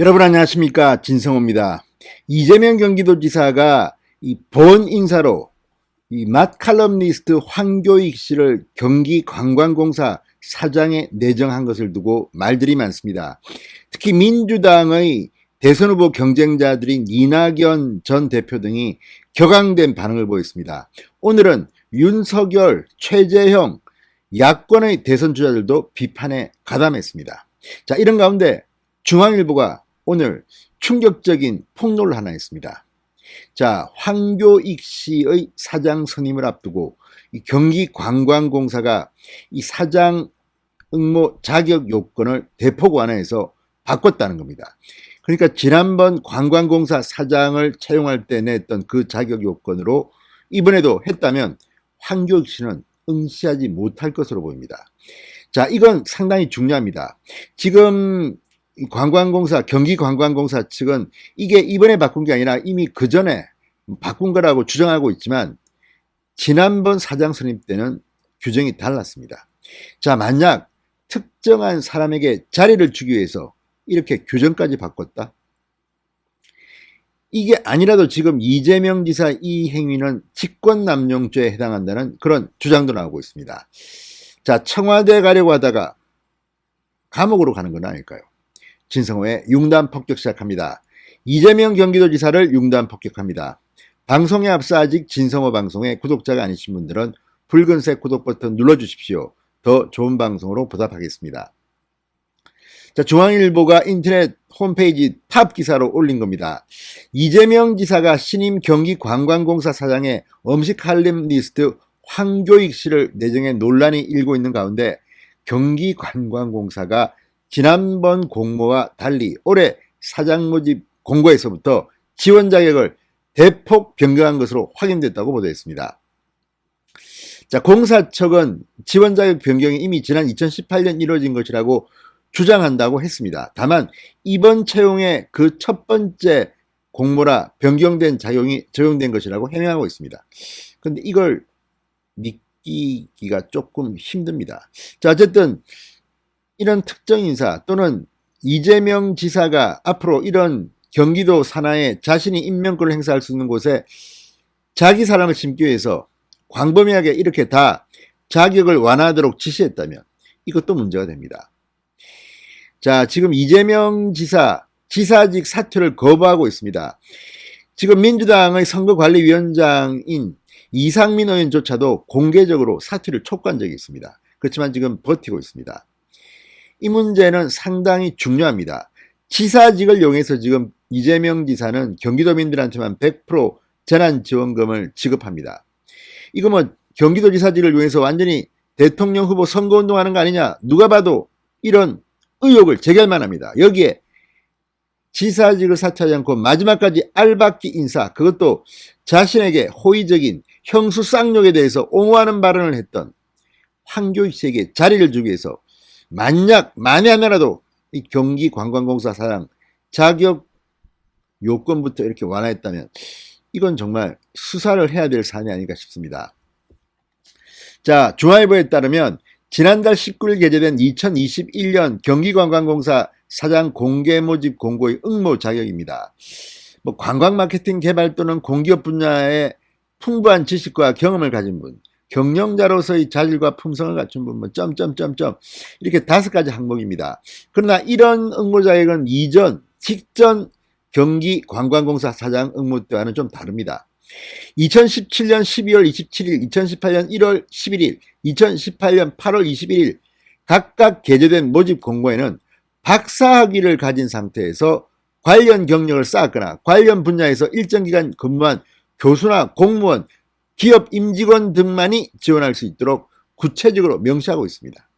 여러분 안녕하십니까, 진성호입니다. 이재명 경기도지사가 이 본 인사로 이 맛칼럼니스트 황교익 씨를 경기관광공사 사장에 내정한 것을 두고 말들이 많습니다. 특히 민주당의 대선 후보 경쟁자들인 이낙연 전 대표 등이 격앙된 반응을 보였습니다. 오늘은 윤석열, 최재형, 야권의 대선 주자들도 비판에 가담했습니다. 자, 이런 가운데 중앙일보가 오늘 충격적인 폭로를 하나 했습니다. 자, 황교익 씨의 사장 선임을 앞두고 이 경기관광공사가 이 사장 응모 자격 요건을 대폭 완화해서 바꿨다는 겁니다. 그러니까 지난번 관광공사 사장을 채용할 때 냈던 그 자격 요건으로 이번에도 했다면 황교익 씨는 응시하지 못할 것으로 보입니다. 자, 이건 상당히 중요합니다. 지금 관광공사, 경기관광공사 측은 이게 이번에 바꾼 게 아니라 이미 그 전에 바꾼 거라고 주장하고 있지만 지난번 사장 선임 때는 규정이 달랐습니다. 자, 만약 특정한 사람에게 자리를 주기 위해서 이렇게 규정까지 바꿨다? 이게 아니라도 지금 이재명 지사 이 행위는 직권남용죄에 해당한다는 그런 주장도 나오고 있습니다. 자, 청와대 가려고 하다가 감옥으로 가는 건 아닐까요? 진성호의 융단 폭격 시작합니다. 이재명 경기도지사를 융단 폭격합니다. 방송에 앞서 아직 진성호 방송의 구독자가 아니신 분들은 붉은색 구독 버튼 눌러주십시오. 더 좋은 방송으로 보답하겠습니다. 자, 중앙일보가 인터넷 홈페이지 탑 기사로 올린 겁니다. 이재명 지사가 신임 경기관광공사 사장에 음식 칼럼니스트 황교익 씨를 내정해 논란이 일고 있는 가운데 경기관광공사가 지난번 공모와 달리 올해 사장 모집 공고에서부터 지원 자격을 대폭 변경한 것으로 확인됐다고 보도했습니다. 자, 공사측은 지원 자격 변경이 이미 지난 2018년 이루어진 것이라고 주장한다고 했습니다. 다만 이번 채용의 그 첫 번째 공모라 변경된 자격이 적용된 것이라고 해명하고 있습니다. 그런데 이걸 믿기가 조금 힘듭니다. 자, 어쨌든 이런 특정 인사 또는 이재명 지사가 앞으로 이런 경기도 산하에 자신이 임명권을 행사할 수 있는 곳에 자기 사람을 심기 위해서 광범위하게 이렇게 다 자격을 완화하도록 지시했다면 이것도 문제가 됩니다. 자, 지금 이재명 지사직 사퇴를 거부하고 있습니다. 지금 민주당의 선거관리위원장인 이상민 의원조차도 공개적으로 사퇴를 촉구한 적이 있습니다. 그렇지만 지금 버티고 있습니다. 이 문제는 상당히 중요합니다. 지사직을 이용해서 지금 이재명 지사는 경기도민들한테만 100% 재난지원금을 지급합니다. 이거 뭐 경기도지사직을 이용해서 완전히 대통령 후보 선거운동하는 거 아니냐, 누가 봐도 이런 의혹을 제기할만 합니다. 여기에 지사직을 사퇴하지 않고 마지막까지 알박기 인사, 그것도 자신에게 호의적인 형수 쌍욕에 대해서 옹호하는 발언을 했던 황교익 씨에게 자리를 주기 위해서 만에 하나라도 이 경기관광공사 사장 자격 요건부터 이렇게 완화했다면 이건 정말 수사를 해야 될 사안이 아닌가 싶습니다. 자, 중앙일보에 따르면 지난달 19일 게재된 2021년 경기관광공사 사장 공개 모집 공고의 응모 자격입니다. 뭐 관광 마케팅 개발 또는 공기업 분야에 풍부한 지식과 경험을 가진 분, 경영자로서의 자질과 품성을 갖춘 분, 이렇게 5가지 항목입니다. 그러나 이런 응모 자격은 직전 경기관광공사 사장 응모 때와는 좀 다릅니다. 2017년 12월 27일, 2018년 1월 11일, 2018년 8월 21일 각각 게재된 모집 공고에는 박사학위를 가진 상태에서 관련 경력을 쌓았거나 관련 분야에서 일정 기간 근무한 교수나 공무원, 기업 임직원 등만이 지원할 수 있도록 구체적으로 명시하고 있습니다.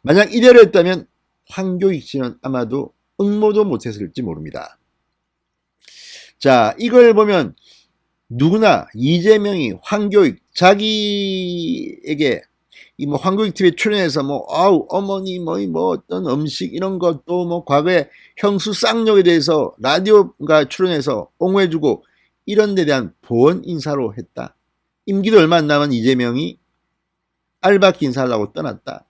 만약 이대로 했다면 황교익 씨는 아마도 응모도 못했을지 모릅니다. 자, 이걸 보면 누구나 이재명이 황교익 자기에게 이 뭐 황교익 TV에 출연해서 어머니 어떤 음식 이런 것도 과거에 형수 쌍욕에 대해서 라디오가 출연해서 옹호해주고 이런 데 대한 보원 인사로 했다. 임기도 얼마 안 남은 이재명이 알바끼 인사하려고 떠났다.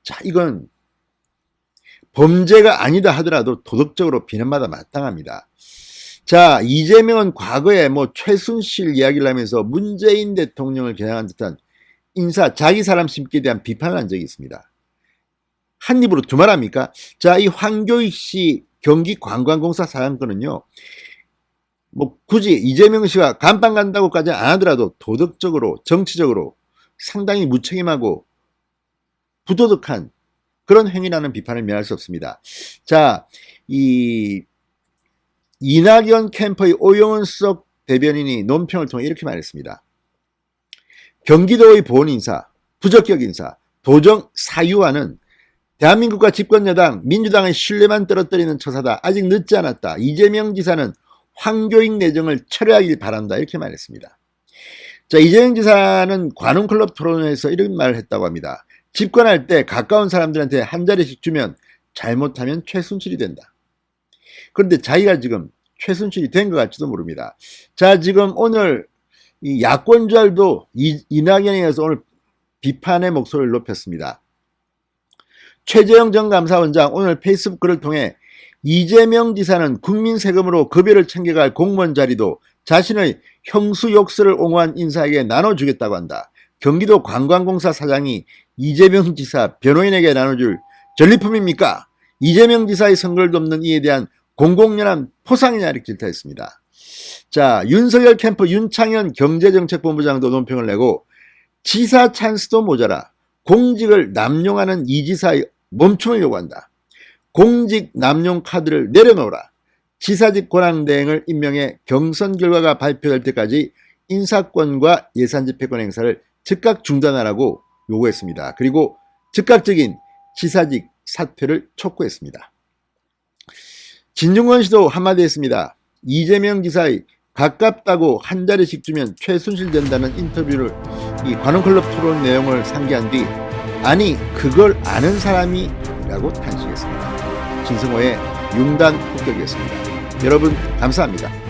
자, 이건 범죄가 아니다 하더라도 도덕적으로 비난받아 마땅합니다. 자, 이재명은 과거에 최순실 이야기를 하면서 문재인 대통령을 겨냥한 듯한 인사, 자기 사람 심기에 대한 비판을 한 적이 있습니다. 한 입으로 두 말 합니까? 자, 이 황교익 씨 경기관광공사 사장건은요, 굳이 이재명 씨가 간판 간다고까지 안 하더라도 도덕적으로, 정치적으로 상당히 무책임하고 부도덕한 그런 행위라는 비판을 면할 수 없습니다. 자, 이낙연 캠프의 오영훈석 대변인이 논평을 통해 이렇게 말했습니다. 경기도의 보훈인사, 부적격 인사, 도정 사유화는 대한민국과 집권여당 민주당의 신뢰만 떨어뜨리는 처사다. 아직 늦지 않았다. 이재명 지사는 황교익 내정을 철회하길 바란다. 이렇게 말했습니다. 자, 이재명 지사는 관훈클럽 토론회에서 이런 말을 했다고 합니다. 집권할 때 가까운 사람들한테 한 자리씩 주면 잘못하면 최순실이 된다. 그런데 자기가 지금 최순실이 된 것 같지도 모릅니다. 자, 지금 오늘 이 야권자들도 이낙연에 의해서 오늘 비판의 목소리를 높였습니다. 최재형 전 감사원장 오늘 페이스북 글을 통해 이재명 지사는 국민 세금으로 급여를 챙겨갈 공무원 자리도 자신의 형수 욕설을 옹호한 인사에게 나눠주겠다고 한다. 경기도 관광공사 사장이 이재명 지사 변호인에게 나눠줄 전리품입니까? 이재명 지사의 선거를 돕는 이에 대한 공공연한 포상이냐 이렇게 질타했습니다. 자, 윤석열 캠프 윤창현 경제정책본부장도 논평을 내고 지사 찬스도 모자라 공직을 남용하는 이 지사의 멈춤을 요구한다. 공직 남용 카드를 내려놓으라. 지사직 권한대행을 임명해 경선 결과가 발표될 때까지 인사권과 예산집행권 행사를 즉각 중단하라고 요구했습니다. 그리고 즉각적인 지사직 사퇴를 촉구했습니다. 진중권 씨도 한마디 했습니다. 이재명 지사의 가깝다고 한 자리씩 주면 최순실 된다는 인터뷰를 이 관훈클럽 토론 내용을 상기한 뒤 아니 그걸 아는 사람이 라고 탄식했습니다. 진성호의 융단 폭격이었습니다. 여러분 감사합니다.